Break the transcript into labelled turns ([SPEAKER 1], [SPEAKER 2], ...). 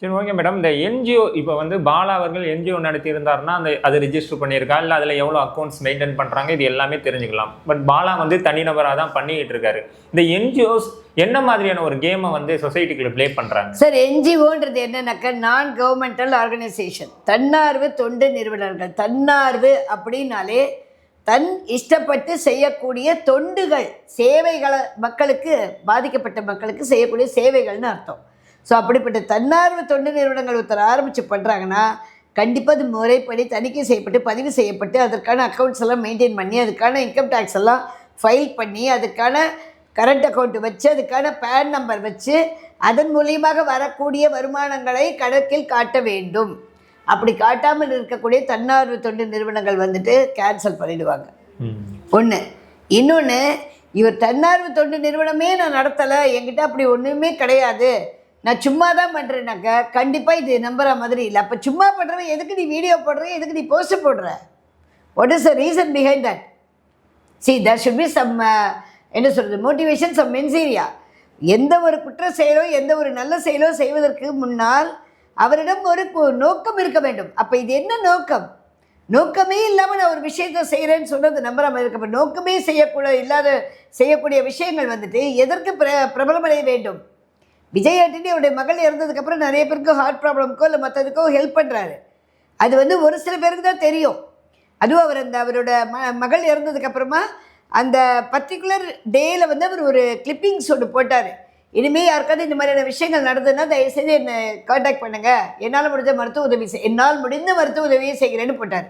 [SPEAKER 1] சரி, okay madam. இந்த NGO இப்போ வந்து பாலா அவர்கள் என்ஜிஓ நடத்தியிருந்தாருன்னா அது ரிஜிஸ்டர் பண்ணியிருக்கா, இல்லை அதில் எவ்வளோ அக்கௌண்ட்ஸ் மெயின்டைன் பண்ணுறாங்க, இது எல்லாமே தெரிஞ்சுக்கலாம். பட் பாலா வந்து தனிநபராக தான் பண்ணிக்கிட்டு இருக்காரு. இந்த என்ஜிஓஸ் என்ன மாதிரியான ஒரு கேமை வந்து சொசைட்டிக்குள்ள ப்ளே பண்ணுறாங்க?
[SPEAKER 2] சார், என்ஜிஓன்றது என்னன்னாக்கா நான் கவர்மெண்டல் ஆர்கனைசேஷன், தன்னார்வ தொண்டு நிறுவனங்கள். தன்னார்வு அப்படின்னாலே தன் இஷ்டப்பட்டு செய்யக்கூடிய தொண்டுகள், சேவைகளை, மக்களுக்கு, பாதிக்கப்பட்ட மக்களுக்கு செய்யக்கூடிய சேவைகள்னு அர்த்தம். ஸோ அப்படிப்பட்ட தன்னார்வ தொண்டு நிறுவனங்கள் ஒருத்தர் ஆரம்பித்து பண்ணுறாங்கன்னா கண்டிப்பாக அது முறைப்படி தணிக்கை செய்யப்பட்டு பதிவு செய்யப்பட்டு அதற்கான அக்கௌண்ட்ஸ் எல்லாம் மெயின்டைன் பண்ணி அதுக்கான இன்கம் டேக்ஸ் எல்லாம் ஃபைல் பண்ணி அதுக்கான கரண்ட் அக்கௌண்ட் வச்சு அதுக்கான பேன் நம்பர் வச்சு அதன் மூலியமாக வரக்கூடிய வருமானங்களை கணக்கில் காட்ட வேண்டும். அப்படி காட்டாமல் இருக்கக்கூடிய தன்னார்வ தொண்டு நிறுவனங்கள் வந்துட்டு கேன்சல் பண்ணிடுவாங்க. ஒன்று. இன்னொன்று, இவர் தன்னார்வ தொண்டு நிறுவனமே நான் நடத்தலை, என்கிட்ட அப்படி ஒன்றுமே கிடையாது, நான் சும்மா தான் பண்ணுறேன்னாக்கா கண்டிப்பாக இது நம்புற மாதிரி இல்லை. அப்போ சும்மா பண்ணுறவன் எதுக்கு நீ வீடியோ போடுற, எதுக்கு நீ போஸ்ட் போடுற? What is the reason behind that? See, there should be some என்ன சொல்கிறது, மோட்டிவேஷன், சம் மென்சீரியா. எந்த ஒரு குற்ற செயலோ எந்த ஒரு நல்ல செயலோ செய்வதற்கு முன்னால் அவரிடம் ஒரு நோக்கம் இருக்க வேண்டும். அப்போ இது என்ன நோக்கம்? நோக்கமே இல்லாமல் நான் ஒரு விஷயத்தை செய்கிறேன்னு சொன்னது நம்புறாமல் இருக்க. நோக்கமே செய்யக்கூடிய விஷயங்கள் வந்துட்டு எதற்கு பிரபலமடைய வேண்டும்? விஜய் ஆண்டனி அவருடைய மகள் இறந்ததுக்கப்புறம் நிறைய பேருக்கு ஹார்ட் ப்ராப்ளம்க்கோ இல்லை மற்றதுக்கோ ஹெல்ப் பண்ணுறாரு. அது வந்து ஒரு சில பேருக்கு தான் தெரியும். அதுவும் அவர் அவரோட மகள் இறந்ததுக்கப்புறமா அந்த பர்டிகுலர் டேயில் வந்து அவர் ஒரு கிளிப்பிங்ஸ் ஒன்று போட்டார். இனிமேல் யாருக்காவது இந்த மாதிரியான விஷயங்கள் நடந்ததுன்னா தயவுசெய்து என்னை காண்டாக்ட் பண்ணுங்கள், என்னால் முடிஞ்ச மருத்துவ உதவியை செய்கிறேன்னு போட்டார்.